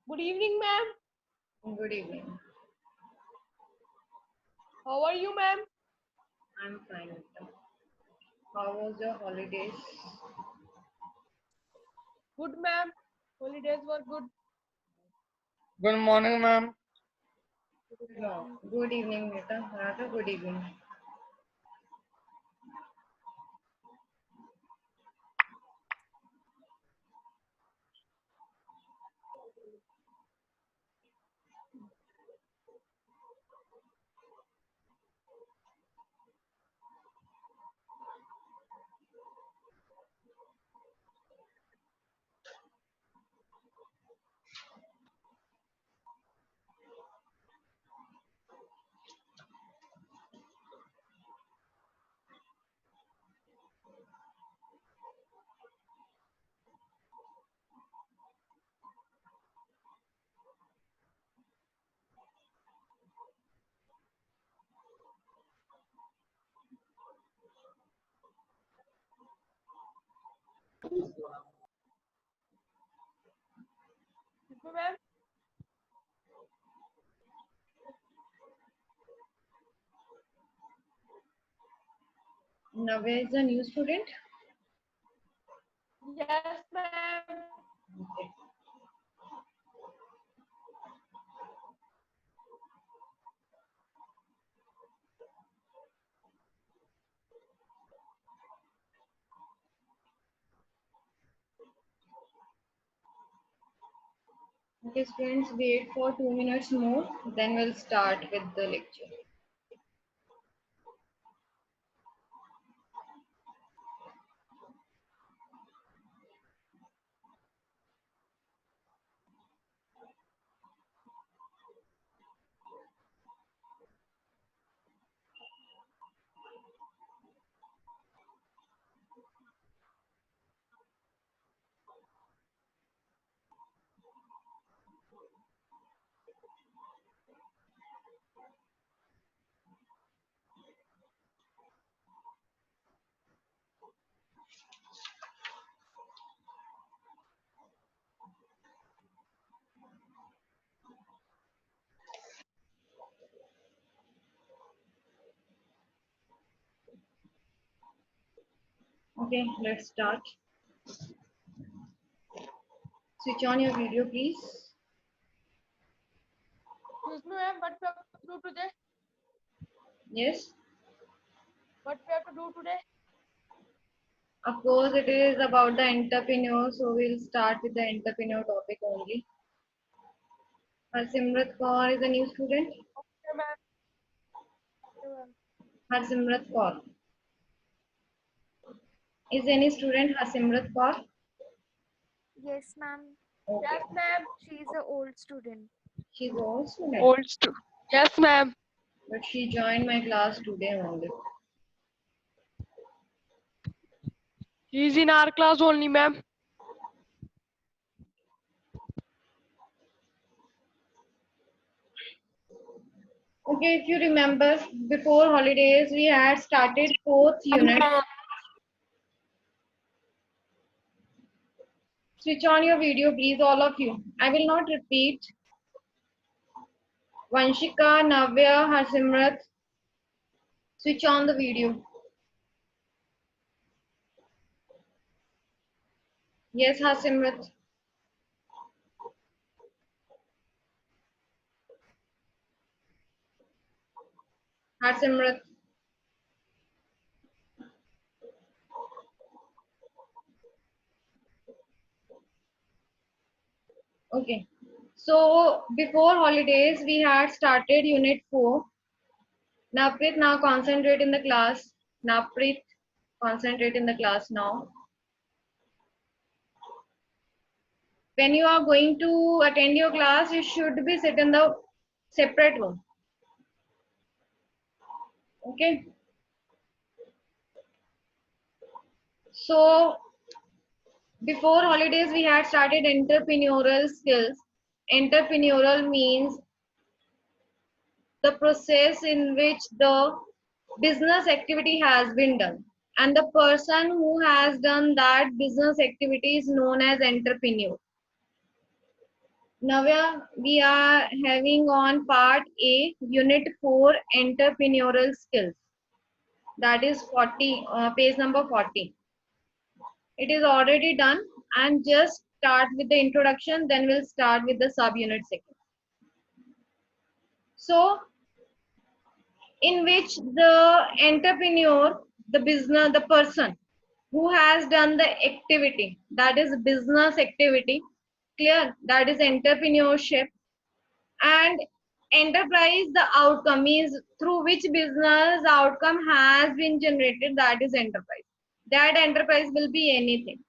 Good evening, ma'am. Good evening. How are you, ma'am? I'm fine. Nita. How was your holidays? Good, ma'am. Holidays were good. Good morning, ma'am. No. Good evening, Nita. Rather, good evening. Excuse me, ma'am. Navya is a new student. Yes, ma'am. Okay. Okay, students, wait for 2 minutes more. Then we'll start with the lecture. Okay, let's start. Switch on your video, please. Excuse me, ma'am. What we have to do today? Yes. What we have to do today? Of course, it is about the entrepreneur, so we'll start with the entrepreneur topic only. Harsimrat Kaur is a new student. Okay, ma'am. Okay, ma'am. Harsimrat Kaur. Is any student Harsimrat Kaur? Yes, ma'am. Okay. Yes, ma'am. She's an old student. She's old student, Old stu. Yes, ma'am. but she joined my class today only. She is in our class only, ma'am. Okay, if you remember, before holidays we had started fourth unit. Switch on your video, please, all of you. I will not repeat. Vanshika, Navya, Harsimrat, switch on the video. Yes, Harsimrat. Harsimrat. Okay. So before holidays we had started unit 4. Naprit, now concentrate in the class. Naprit, concentrate in the class now. When you are going to attend your class, you should be sit in the separate room. Okay. So before holidays, we had started entrepreneurial skills. Entrepreneurial means the process in which the business activity has been done. And the person who has done that business activity is known as entrepreneur. Navya, we are having on part A, unit 4, entrepreneurial skills. That is 40, page number 40. It is already done, and just start with the introduction, then we'll start with the subunit second. So, in which the entrepreneur, the business, the person who has done the activity, that is business activity, clear, that is entrepreneurship, and enterprise, the outcome means through which business outcome has been generated, that is enterprise. That enterprise will be anything.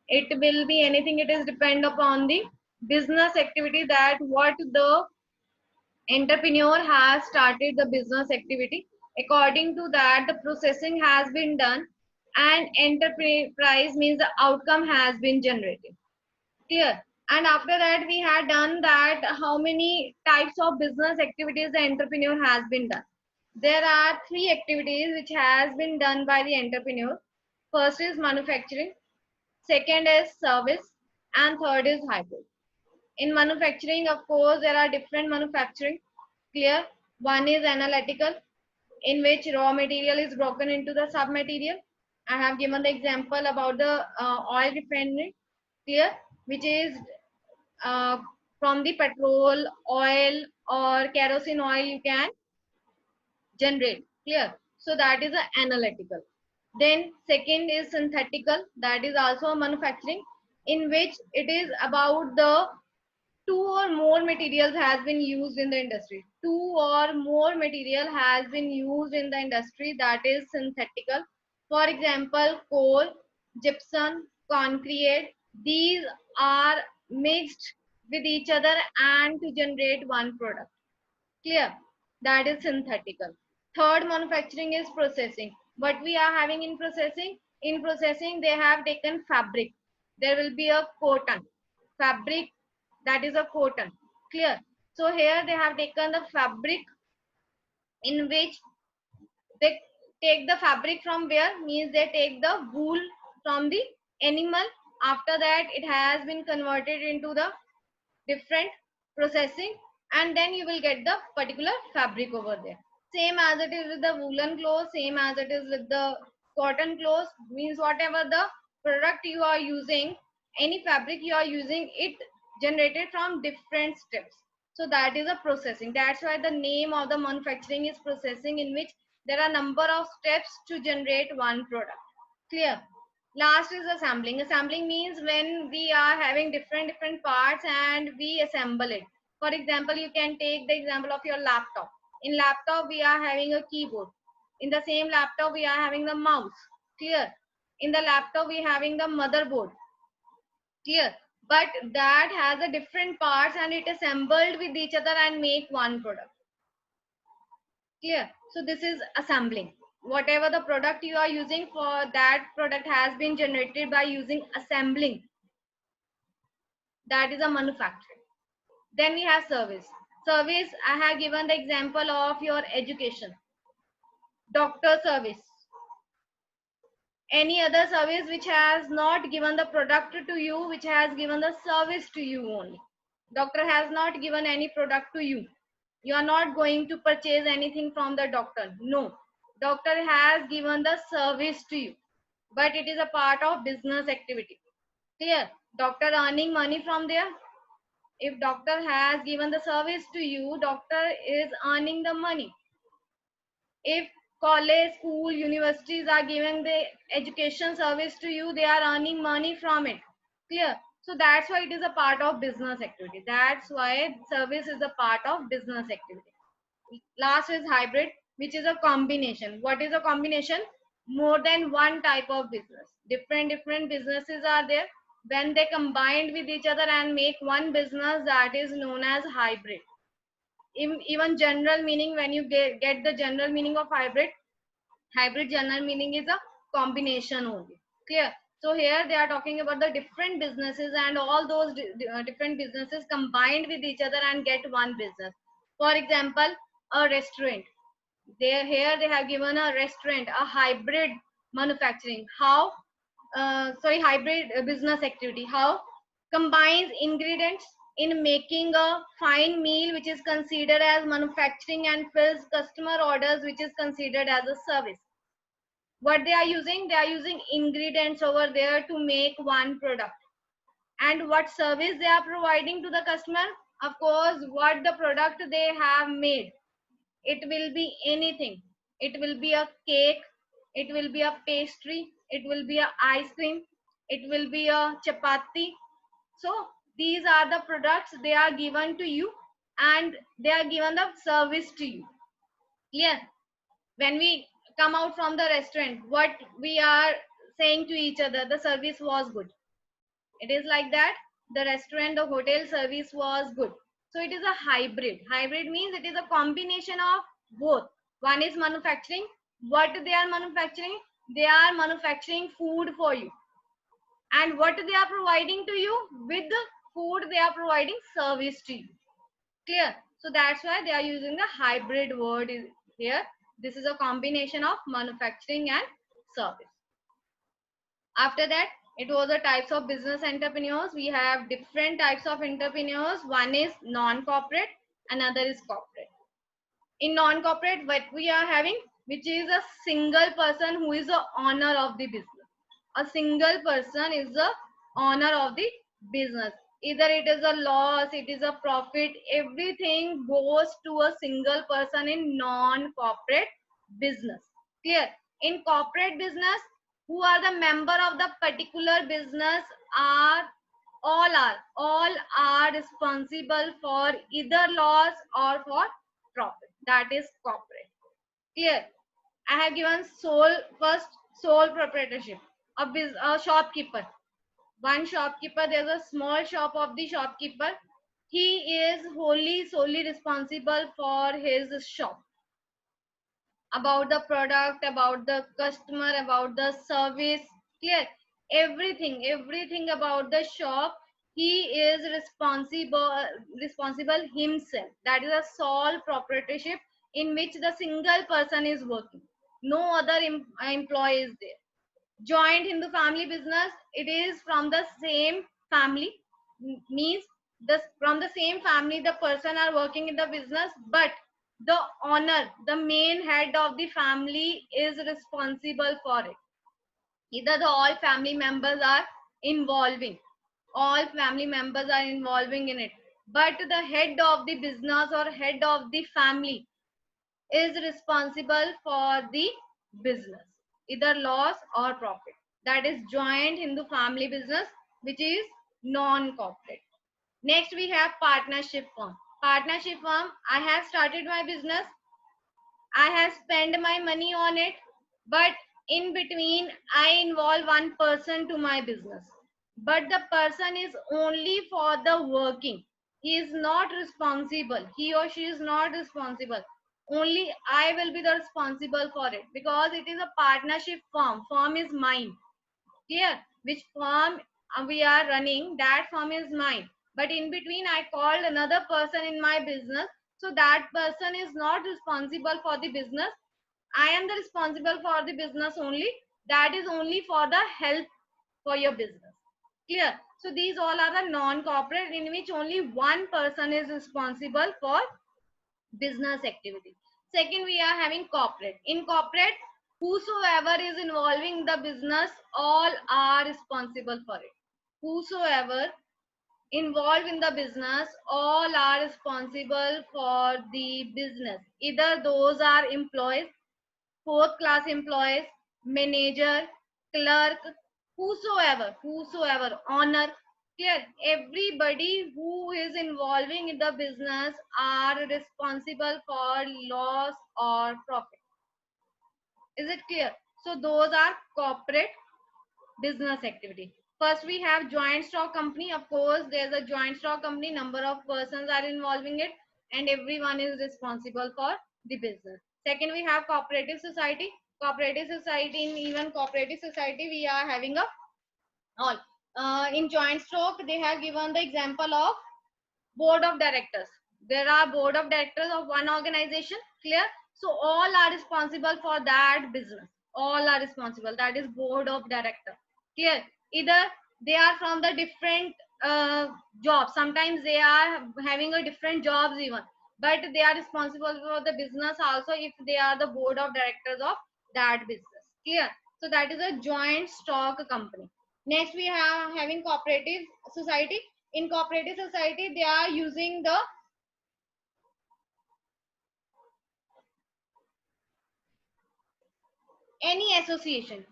It will be anything. It is depend upon the business activity, that what the entrepreneur has started the business activity. According to that, the processing has been done, and enterprise means the outcome has been generated. Clear? And after that, we had done that how many types of business activities the entrepreneur has been done. There are three activities which has been done by the entrepreneur. First is manufacturing, second is service, and third is hybrid. In manufacturing, of course, there are different manufacturing. Clear? One is analytical, in which raw material is broken into the sub material. I have given the example about the oil refinery. Clear? Which is uh, from the petrol, oil, or kerosene oil you can generate. Clear? So that is a analytical. Then second is synthetical. That is also a manufacturing, in which it is about the two or more materials has been used in the industry. Two or more material has been used in the industry, that is synthetical. For example, coal, gypsum, concrete, these are mixed with each other and to generate one product. Clear? That is synthetical. Third manufacturing is processing. What we are having in processing they have taken fabric. There will be a cotton. Fabric, that is a cotton. Clear? So here they have taken the fabric, in which they take the fabric from where, means they take the wool from the animal. After that it has been converted into the different processing, and then you will get the particular fabric over there. Same as it is with the woolen clothes, same as it is with the cotton clothes, means whatever the product you are using, any fabric you are using, it generated from different steps. So that is a processing. That's why the name of the manufacturing is processing, in which there are number of steps to generate one product. Clear? Last is assembling. Assembling means when we are having different parts and we assemble it. For example, you can take the example of your laptop. In laptop we are having a keyboard. In the same laptop we are having the mouse. Clear? In the laptop we are having the motherboard. Clear? But that has a different parts and it assembled with each other and make one product. Clear? So this is assembling. Whatever the product you are using, for that product has been generated by using assembling. That is a manufacturing. Then we have service. Service, I have given the example of your education. Doctor service. Any other service which has not given the product to you, which has given the service to you only. Doctor has not given any product to you. You are not going to purchase anything from the doctor. No. Doctor has given the service to you, but it is a part of business activity. Clear? Doctor earning money from there. If doctor has given the service to you, doctor is earning the money. If college, school, universities are giving the education service to you, they are earning money from it. Clear? So that's why it is a part of business activity. That's why service is a part of business activity. Last is hybrid, which is a combination. What is a combination? More than one type of business. Different businesses are there. When they combined with each other and make one business, that is known as hybrid. Even general meaning, when you get the general meaning of hybrid, hybrid general meaning is a combination only. Clear? So here they are talking about the different businesses, and all those different businesses combined with each other and get one business. For example, a restaurant. Here they have given a restaurant, a hybrid manufacturing. How? Hybrid business activity. How? Combines ingredients in making a fine meal, which is considered as manufacturing, and fills customer orders, which is considered as a service. What they are using ingredients over there to make one product. And what service they are providing to the customer? Of course, what the product they have made. It will be anything. It will be a cake, it will be a pastry, it will be a ice cream, it will be a chapati. So these are the products they are given to you, and they are given the service to you. Clear? When we come out from the restaurant, what we are saying to each other? The service was good. It is like that. The restaurant, the hotel service was good. So it is a hybrid. Hybrid means it is a combination of both. One is manufacturing. What they are manufacturing? They are manufacturing food for you. And what they are providing to you? With the food, they are providing service to you. Clear? So that's why they are using the hybrid word here. This is a combination of manufacturing and service. After that, it was the types of business entrepreneurs. We have different types of entrepreneurs. One is non-corporate, another is corporate. In non-corporate, what we are having, which is a single person who is the owner of the business. A single person is the owner of the business. Either it is a loss, it is a profit, everything goes to a single person in non-corporate business. Clear? In corporate business, who are the member of the particular business are all are responsible for either loss or for profit. That is corporate. Clear? I have given sole proprietorship. A shopkeeper. One shopkeeper, there's a small shop of the shopkeeper. He is solely responsible for his shop. About the product, about the customer, about the service. Clear? Everything about the shop, he is responsible himself. That is a sole proprietorship in which the single person is working. No other employee is there. Joint Hindu family business, it is from the same family, means from the same family the person are working in the business, but the owner, the main head of the family is responsible for it. Either the all family members are involving, in it, but the head of the business or head of the family is responsible for the business, either loss or profit. That is joint Hindu family business, which is non-corporate. Next we have partnership firm. Partnership firm, I have started my business, I have spent my money on it, but in between I involve one person to my business. But the person is only for the working. He is not responsible. He or she is not responsible. Only I will be the responsible for it, because it is a partnership firm. Firm is mine. Clear? Which firm we are running, that firm is mine. But in between I called another person in my business. So that person is not responsible for the business. I am the responsible for the business only. That is only for the help for your business. Clear? So these all are the non-corporate, in which only one person is responsible for business activity. Second, we are having corporate. In corporate, whosoever is involving the business, all are responsible for it. Whosoever involved in the business, all are responsible for the business. Either those are employees, fourth class employees, manager, clerk, whosoever, owner. Clear? Everybody who is involving in the business are responsible for loss or profit. Is it clear? So those are corporate business activity. First we have joint stock company. Of course, there's a joint stock company, number of persons are involving it, and everyone is responsible for the business. Second, we have cooperative society. Cooperative society, in even cooperative society we are having a all. In joint stock, they have given the example of board of directors. There are board of directors of one organization. Clear? So all are responsible for that business. All are responsible. That is board of director. Clear? Either they are from the different jobs. Sometimes they are having a different jobs even, but they are responsible for the business also if they are the board of directors of that business. Clear? So that is a joint stock company. Next we have having cooperative society. In cooperative society, they are using the any association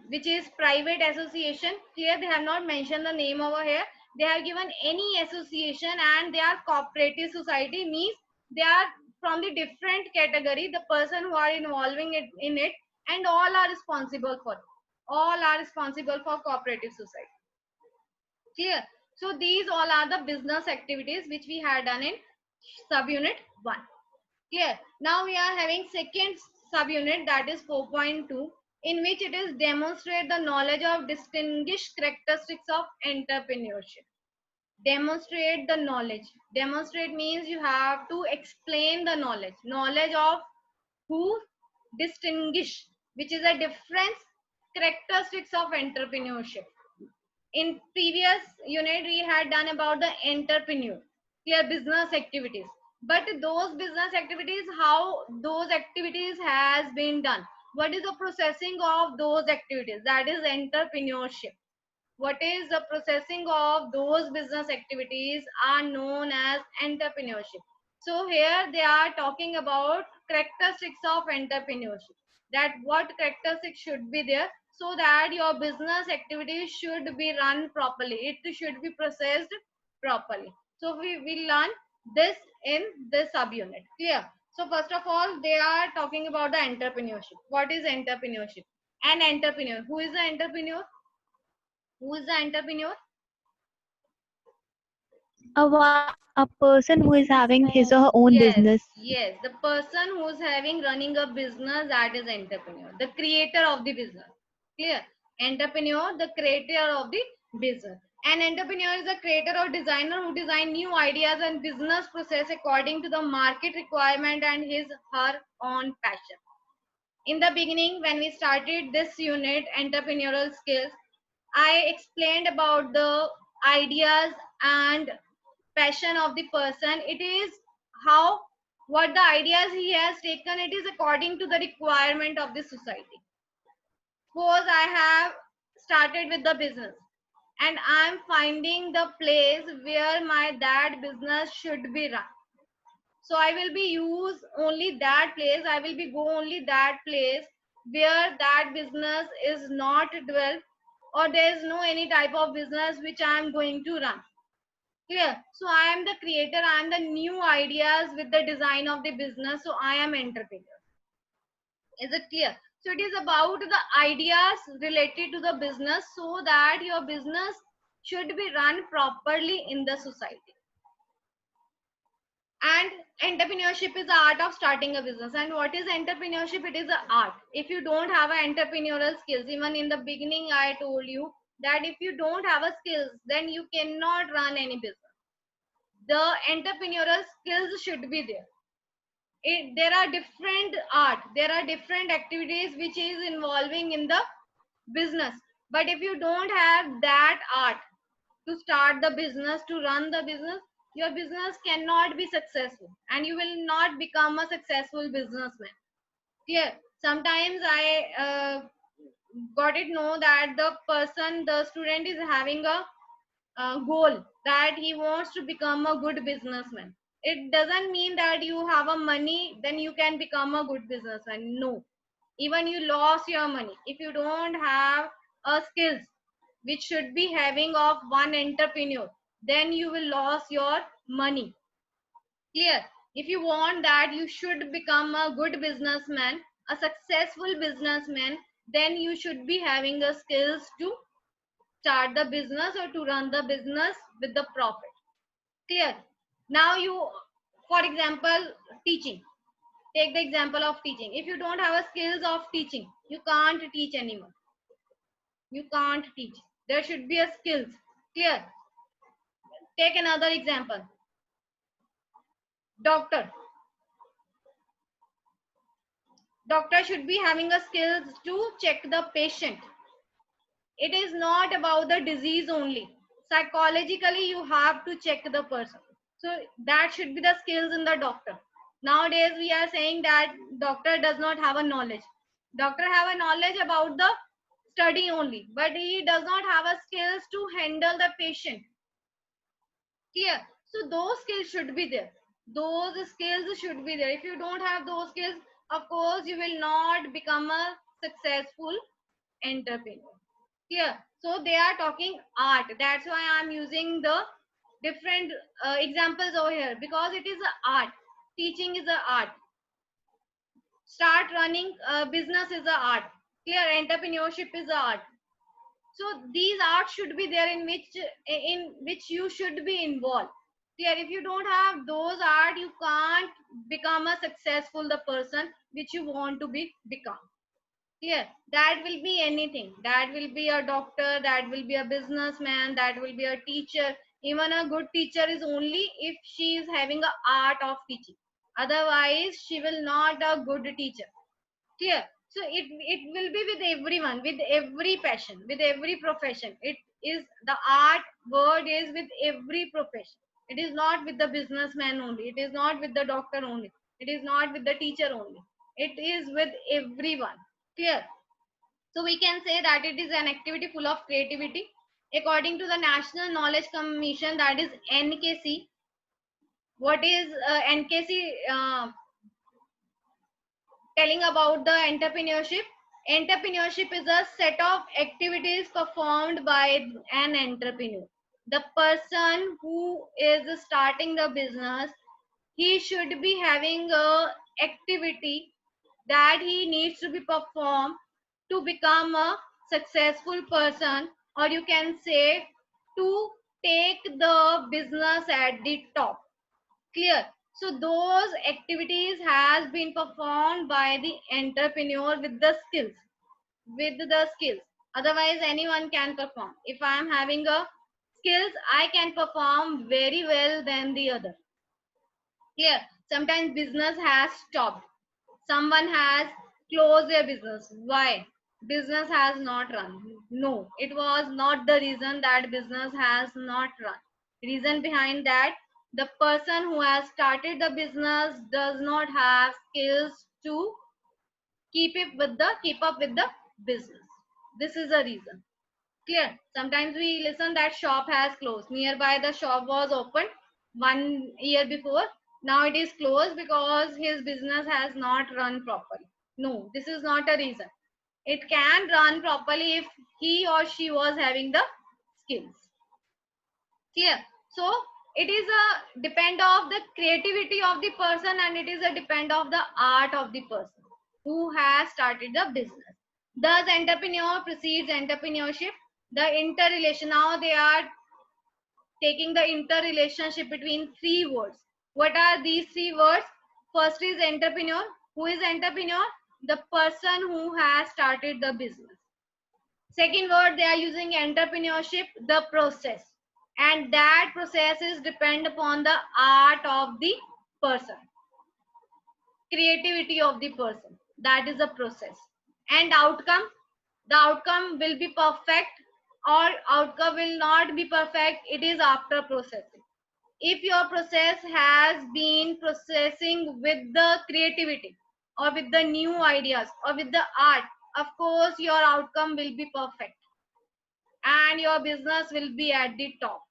which is private association. Here they have not mentioned the name over here. They have given any association, and they are cooperative society, means they are from the different category, the person who are involving it in it, and all are responsible for it. All are responsible for cooperative society. Clear? So these all are the business activities which we had done in subunit 1. Clear? Now we are having second subunit, that is 4.2, in which it is demonstrate the knowledge of distinguished characteristics of entrepreneurship. Demonstrate the knowledge. Demonstrate means you have to explain the knowledge. Knowledge of who? Distinguish, which is a difference characteristics of entrepreneurship. In previous unit we had done about the entrepreneur, their business activities, but those business activities, how those activities has been done, what is the processing of those activities, that is entrepreneurship. What is the processing of those business activities are known as entrepreneurship. So here they are talking about characteristics of entrepreneurship, that what characteristics should be there so that your business activities should be run properly, it should be processed properly. So we will learn this in this subunit. Clear? So first of all, they are talking about the entrepreneurship. What is entrepreneurship? An entrepreneur. Who is the entrepreneur? Who is the entrepreneur? A person who is having his or her own Yes, business. yes. The person who is having running a business, that is entrepreneur. The creator of the business. Clear? Entrepreneur, the creator of the business. An entrepreneur is a creator or designer who design new ideas and business process according to the market requirement and his her own passion. In the beginning, when we started this unit, entrepreneurial skills, I explained about the ideas and passion of the person. It is how what the ideas he has taken, it is according to the requirement of the society. Suppose I have started with the business and I'm finding the place where my that business should be run. So I will be use only that place, I will be go only that place where that business is not developed, or there is no any type of business which I am going to run. Clear? So I am the creator, I am the new ideas with the design of the business, so I am entrepreneur. Is it clear? So it is about the ideas related to the business so that your business should be run properly in the society. And entrepreneurship is the art of starting a business. And what is entrepreneurship? It is an art. If you don't have an entrepreneurial skills, even in the beginning I told you that if you don't have a skills, then you cannot run any business. The entrepreneurial skills should be there. There are different art, there are different activities which is involving in the business, but if you don't have that art to start the business, to run the business, your business cannot be successful and you will not become a successful businessman. Clear? Sometimes I got it know that the student is having a goal that he wants to become a good businessman. It doesn't mean that you have a money then you can become a good businessman. No, even you lost your money if you don't have a skills which should be having of one entrepreneur, then you will lose your money. Clear? If you want that you should become a good businessman, a successful businessman, then you should be having the skills to start the business or to run the business with the profit. Clear? Now you, for example, teaching. Take the example of teaching. If you don't have a skills of teaching, you can't teach anyone. You can't teach. There should be a skills. Clear? Take another example. Doctor. Doctor should be having a skills to check the patient. It is not about the disease only. psychologically you have to check the person. So that should be the skills in the doctor. Nowadays we are saying that doctor does not have a knowledge. Doctor have a knowledge about the study only, but he does not have a skills to handle the patient. Clear? So those skills should be there. Those skills should be there. If you don't have those skills, of course you will not become a successful entrepreneur. Clear? So they are talking art. That's why I'm using the different examples over here, because it is a art. Teaching is a art. Start running a business is a art. Clear? Entrepreneurship is a art. So these arts should be there in which you should be involved. Clear? If you don't have those art, you can't become a successful the person which you want to become. Clear? That will be anything. That will be a doctor, that will be a businessman, that will be a teacher. Even a good teacher is only if she is having a art of teaching. Otherwise she will not a good teacher. Clear? So it will be with everyone, with every passion, with every profession. It is the art word is with every profession. It is not with the businessman only. It is not with the doctor only. It is not with the teacher only. It is with everyone. Clear? So we can say that it is an activity full of creativity. According to the National Knowledge Commission, that is NKC. What is NKC telling about the entrepreneurship? Entrepreneurship is a set of activities performed by an entrepreneur. The person who is starting the business, he should be having a activity that he needs to be performed to become a successful person, or you can say to take the business at the top. Clear? So those activities has been performed by the entrepreneur with the skills. With the skills. Otherwise, anyone can perform. If I am having a skills, I can perform very well than the other. Clear? Sometimes business has stopped. Someone has closed their business. Why? Business has not run. No, it was not the reason that business has not run. Reason behind that, the person who has started the business does not have skills to keep up with the business. This is the reason. Clear? Sometimes we listen that shop has closed. Nearby the shop was opened 1 year before. Now it is closed because his business has not run properly. No, this is not a reason. It can run properly if he or she was having the skills. Clear? So it is a depend of the creativity of the person, and it is a depend of the art of the person who has started the business. Thus entrepreneur precedes entrepreneurship. The interrelation, now they are taking the interrelationship between three words. What are these three words? First is entrepreneur. Who is entrepreneur? The person who has started the business. Second word, they are using entrepreneurship, the process. And that process is depend upon the art of the person, creativity of the person. That is the process. And outcome, the outcome will be perfect or outcome will not be perfect. It is after processing. If your process has been processing with the creativity or with the new ideas or with the art, of course your outcome will be perfect and your business will be at the top.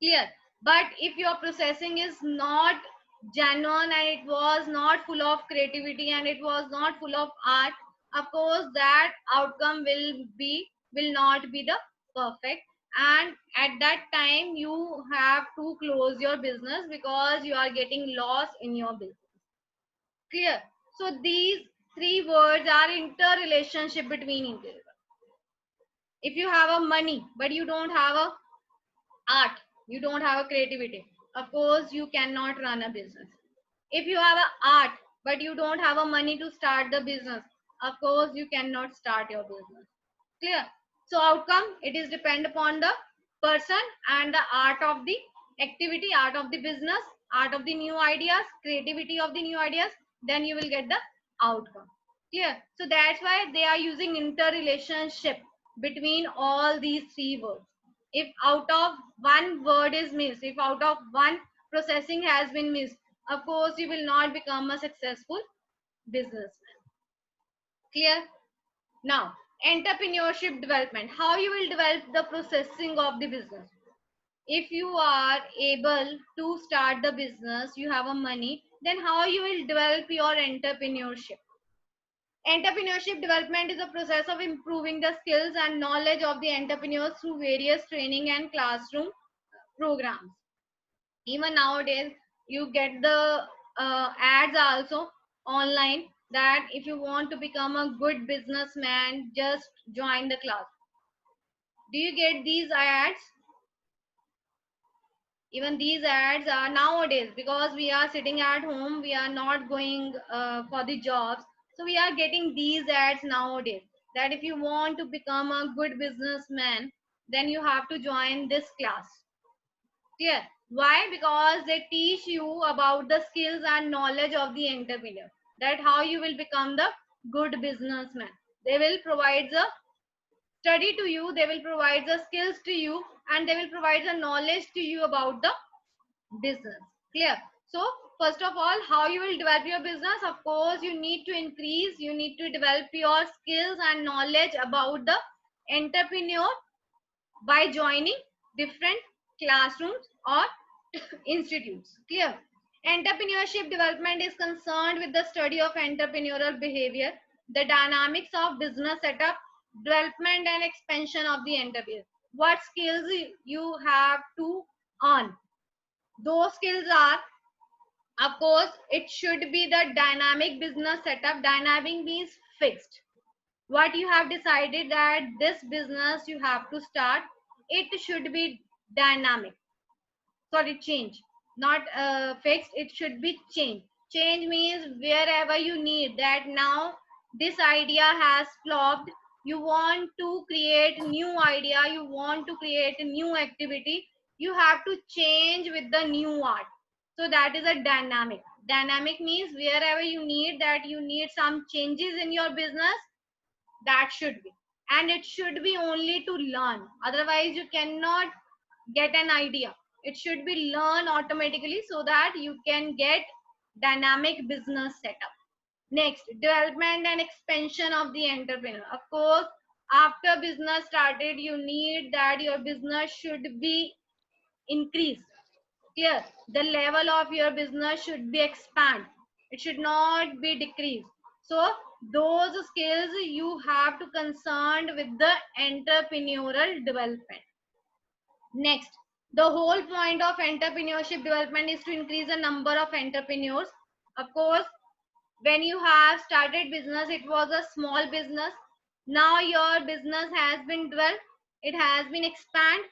Clear? But if your processing is not genuine and it was not full of creativity and it was not full of art, of course that outcome will not be the perfect, and at that time you have to close your business because you are getting loss in your business. Clear? So these three words are interrelationship between each other. If you have a money but you don't have a art, you don't have a creativity, of course you cannot run a business. If you have a art but you don't have a money to start the business, of course you cannot start your business. Clear? So outcome, it is depend upon the person and the art of the activity, art of the business, art of the new ideas, creativity of the new ideas, then you will get the outcome. Clear? So that's why they are using interrelationship between all these three words. If out of one word is missed, if out of one processing has been missed, of course you will not become a successful businessman. Clear? Now, entrepreneurship development. How you will develop the processing of the business? If you are able to start the business, you have a money, then how you will develop your entrepreneurship? Entrepreneurship development is a process of improving the skills and knowledge of the entrepreneurs through various training and classroom programs. Even nowadays, you get the ads also online that if you want to become a good businessman, just join the class. Do you get these ads? Even these ads are nowadays, because we are sitting at home, we are not going for the jobs, so we are getting these ads nowadays that if you want to become a good businessman, then you have to join this class. Clear? Why? Because they teach you about the skills and knowledge of the entrepreneur, that how you will become the good businessman. They will provide the study to you, they will provide the skills to you, and they will provide the knowledge to you about the business. Clear? So first of all, how you will develop your business? Of course, you need to increase, you need to develop your skills and knowledge about the entrepreneur by joining different classrooms or institutes. Clear? Entrepreneurship development is concerned with the study of entrepreneurial behavior, the dynamics of business setup, development and expansion of the entrepreneur. What skills you have to earn? Those skills are, of course, it should be the dynamic business setup. Dynamic means fixed. What you have decided that this business you have to start, it should be dynamic. Sorry, change, not fixed. It should be change. Change means wherever you need that now this idea has flopped, you want to create new idea, you want to create a new activity, you have to change with the new art. So that is a dynamic. Dynamic means wherever you need that you need some changes in your business, that should be, and it should be only to learn, otherwise you cannot get an idea. It should be learn automatically so that you can get dynamic business setup. Next, development and expansion of the entrepreneur. Of course, after business started, you need that your business should be increased. Clear? The level of your business should be expand. It should not be decreased. So those skills you have to concerned with the entrepreneurial development. Next, the whole point of entrepreneurship development is to increase the number of entrepreneurs. Of course, when you have started business, it was a small business. Now your business has been developed, it has been expanded.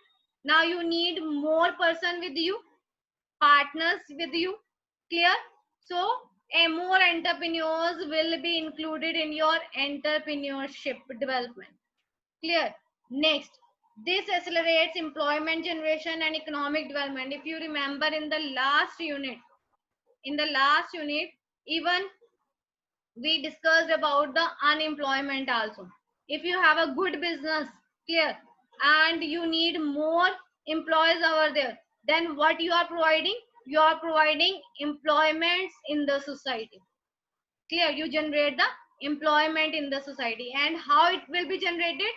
Now you need more person with you, partners with you. Clear? So a more entrepreneurs will be included in your entrepreneurship development. Clear? Next, this accelerates employment generation and economic development. If you remember in the last unit, even we discussed about the unemployment also. If you have a good business, clear, and you need more employees over there, then what you are providing? You are providing employments in the society. Clear? You generate the employment in the society. And how it will be generated?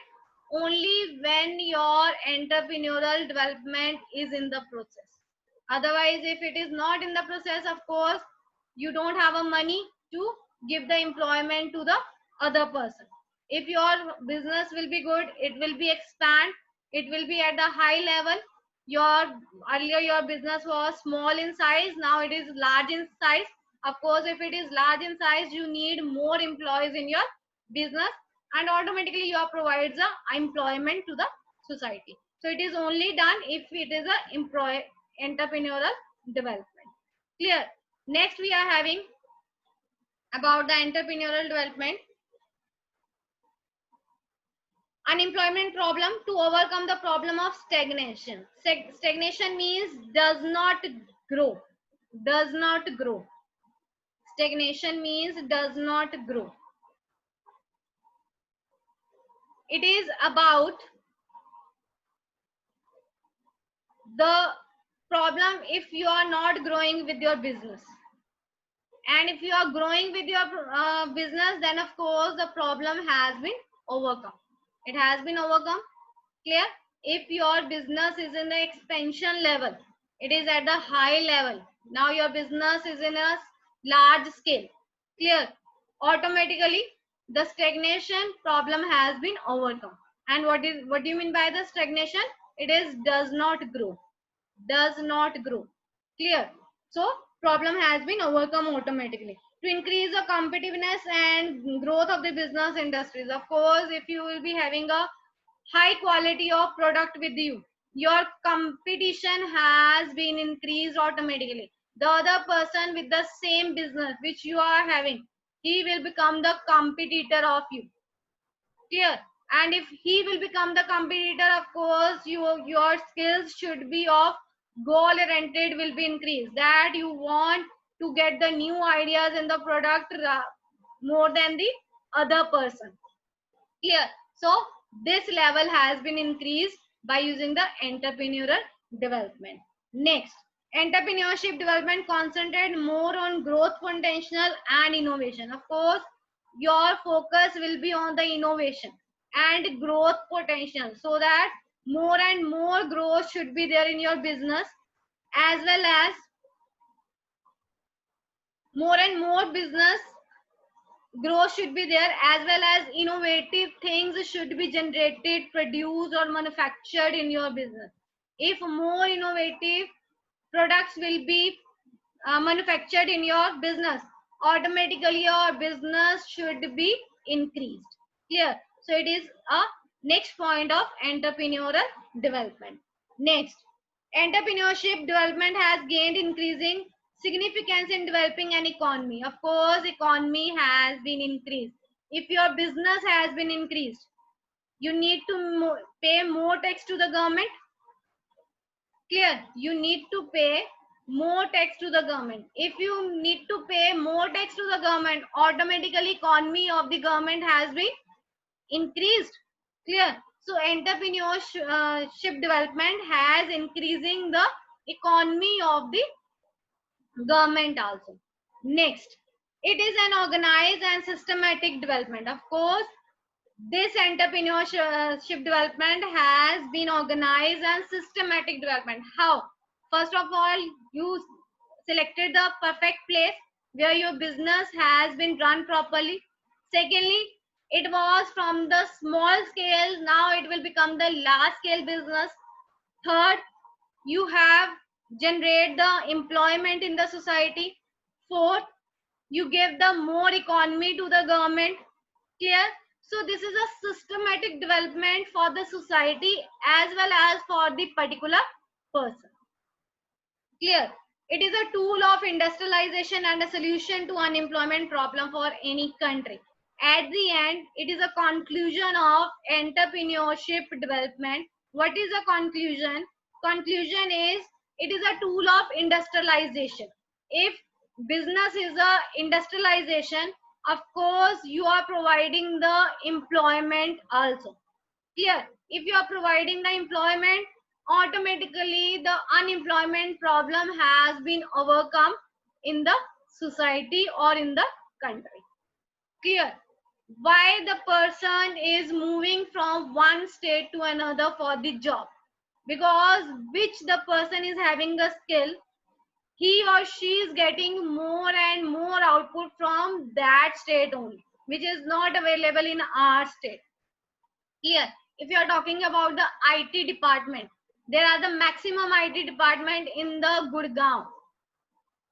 Only when your entrepreneurial development is in the process. Otherwise, if it is not in the process, of course, you don't have a money to give the employment to the other person. If your business will be good, it will be expand, it will be at the high level. Earlier your business was small in size, now it is large in size. Of course, if it is large in size, you need more employees in your business, and automatically you are provides the employment to the society. So it is only done if it is a entrepreneurial development. Clear? Next we are having about the entrepreneurial development. Unemployment problem, to overcome the problem of stagnation. Stagnation means does not grow. Does not grow. Stagnation means does not grow. It is about the problem if you are not growing with your business. And if you are growing with your business, then of course the problem has been overcome. It has been overcome. Clear? If your business is in the expansion level, it is at the high level. Now your business is in a large scale. Clear? Automatically, the stagnation problem has been overcome. And what do you mean by the stagnation? It is does not grow. Does not grow. Clear? So problem has been overcome automatically. To increase the competitiveness and growth of the business industries, of course, if you will be having a high quality of product with you, your competition has been increased automatically. The other person with the same business which you are having, he will become the competitor of you. Clear? And if he will become the competitor, of course your skills should be of goal oriented, will be increased, that you want to get the new ideas in the product more than the other person. Clear? So this level has been increased by using the entrepreneurial development. Next, entrepreneurship development concentrate more on growth potential and innovation. Of course, your focus will be on the innovation and growth potential, so that more and more growth should be there in your business, as well as more and more business growth should be there, as well as innovative things should be generated, produced or manufactured in your business. If more innovative products will be manufactured in your business, automatically your business should be increased. Clear? So it is a next point of entrepreneurial development. Next, entrepreneurship development has gained increasing significance in developing an economy. Of course, economy has been increased. If your business has been increased, you need to pay more tax to the government. Clear? You need to pay more tax to the government. If you need to pay more tax to the government, automatically economy of the government has been increased. Clear? So entrepreneurship development has increasing the economy of the government also. Next, it is an organized and systematic development. Of course, this entrepreneurship development has been organized and systematic development. How? First of all, you selected the perfect place where your business has been run properly. Secondly, it was from the small scale, now it will become the large scale business. Third, you have generate the employment in the society. Fourth, you give the more economy to the government. Clear? So this is a systematic development for the society as well as for the particular person. Clear? It is a tool of industrialization and a solution to unemployment problem for any country. At the end, it is a conclusion of entrepreneurship development. What is a conclusion? Conclusion is it is a tool of industrialization. If business is a industrialization, of course you are providing the employment also. Clear? If you are providing the employment, automatically the unemployment problem has been overcome in the society or in the country. Clear? Why the person is moving from one state to another for the job? Because which the person is having a skill, he or she is getting more and more output from that state only, which is not available in our state. Clear? If you are talking about the IT department, there are the maximum IT department in the Gurgaon.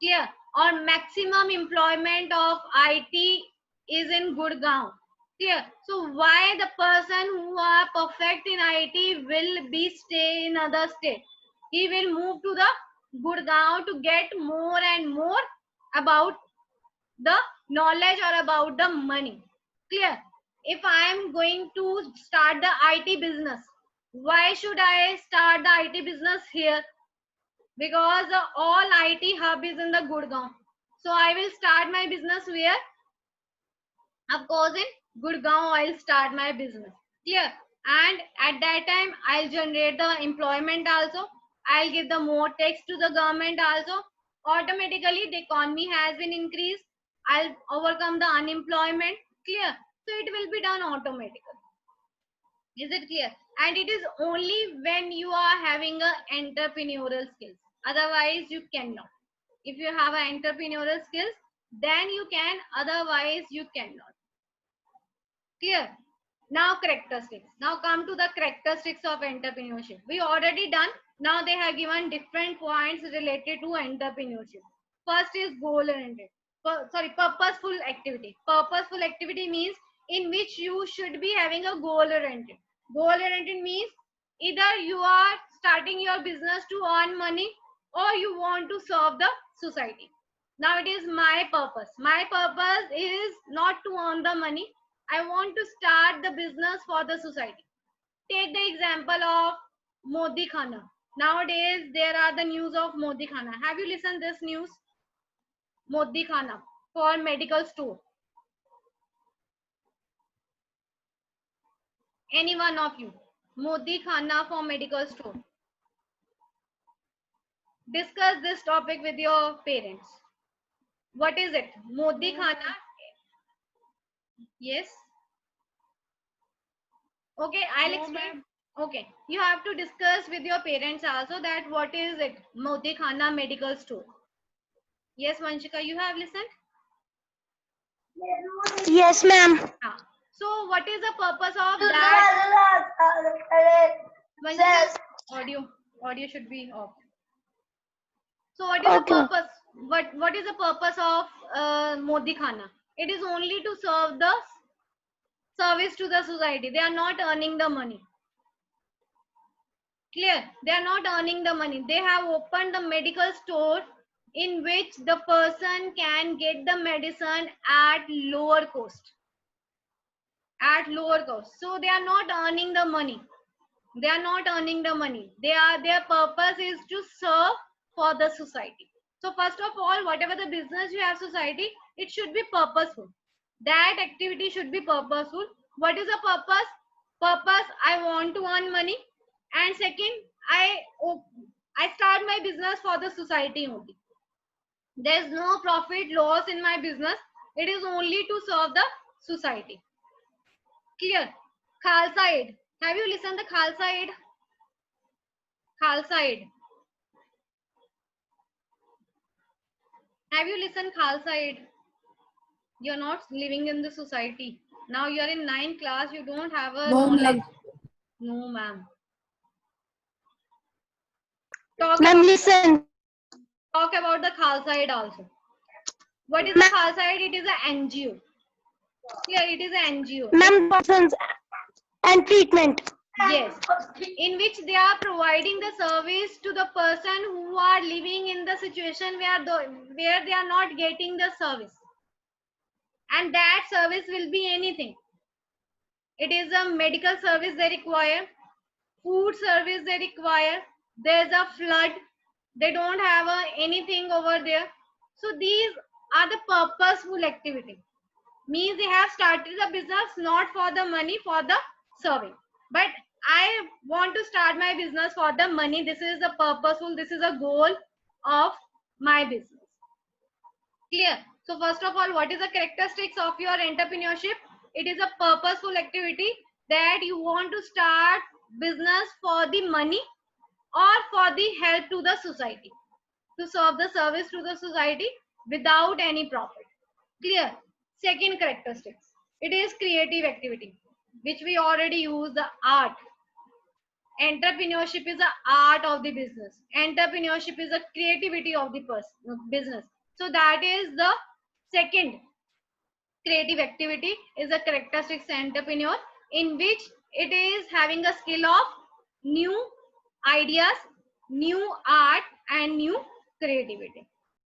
Clear? Or maximum employment of IT is in Gurgaon. Clear? So why the person who are perfect in IT will be stay in other state? He will move to the Gurgaon to get more and more about the knowledge or about the money. Clear? If I am going to start the IT business, why should I start the IT business here? Because all IT hub is in the Gurgaon. So I will start my business where? Of course, in Gurgaon, I'll start my business. Clear? And at that time, I'll generate the employment also. I'll give the more tax to the government also. Automatically the economy has been increased. I'll overcome the unemployment. Clear? So it will be done automatically. Is it clear? And it is only when you are having a entrepreneurial skills. Otherwise you cannot. If you have an entrepreneurial skills, then you can. Otherwise you cannot. Clear? Now characteristics. Now come to the characteristics of entrepreneurship. We already done. Now they have given different points related to entrepreneurship. First is goal oriented. Purposeful activity. Purposeful activity means in which you should be having a goal oriented. Goal oriented means either you are starting your business to earn money or you want to serve the society. Now it is my purpose. My purpose is not to earn the money. I want to start the business for the society. Take the example of Modi Khana. Nowadays, there are the news of Modi Khana. Have you listened this news? Modi Khana for medical store. Any one of you? Modi Khana for medical store. Discuss this topic with your parents. What is it? Modi Khana. Yes. Okay, I'll explain. Okay, you have to discuss with your parents also that what is it? Modi Khana medical store. Yes, Vanshika, you have listened? Yes, ma'am. So what is the purpose of that? Vanshika, audio should be off. So what is the purpose? What is the purpose of Modi Khana? It is only to serve the service to the society. They are not earning the money. Clear? They are not earning the money. They have opened the medical store in which the person can get the medicine at lower cost. At lower cost. So they are not earning the money. They are not earning the money. Their purpose is to serve for the society. So first of all, whatever the business you have society, it should be purposeful. That activity should be purposeful. What is the purpose? Purpose, I want to earn money. And second, I start my business for the society only. There is no profit loss in my business. It is only to serve the society. Clear? Khalsa Aid. Have you listened to Khalsa Aid? Khalsa Aid. Have you listened Khalsa Aid? You're not living in the society. Now you're in 9th class. You don't have a knowledge. No, ma'am. Ma'am, listen. Talk about the Khalsa Aid also. What is the Khalsa Aid? It is an NGO. Yeah, it is an NGO. Ma'am, persons and treatment. Yes, in which they are providing the service to the person who are living in the situation where they are not getting the service. And that service will be anything. It is a medical service they require, food service they require, there's a flood, they don't have anything over there. So these are the purposeful activity. Means they have started the business not for the money, for the serving. But I want to start my business for the money. This is the purposeful, this is a goal of my business. Clear? So first of all, what is the characteristics of your entrepreneurship? It is a purposeful activity that you want to start business for the money or for the help to the society, to serve the service to the society without any profit. Clear? Second characteristics, it is creative activity, which we already use the art. Entrepreneurship is the art of the business. Entrepreneurship is the creativity of the business. So that is the second creative activity, is a characteristics entrepreneur, in which it is having a skill of new ideas, new art and new creativity.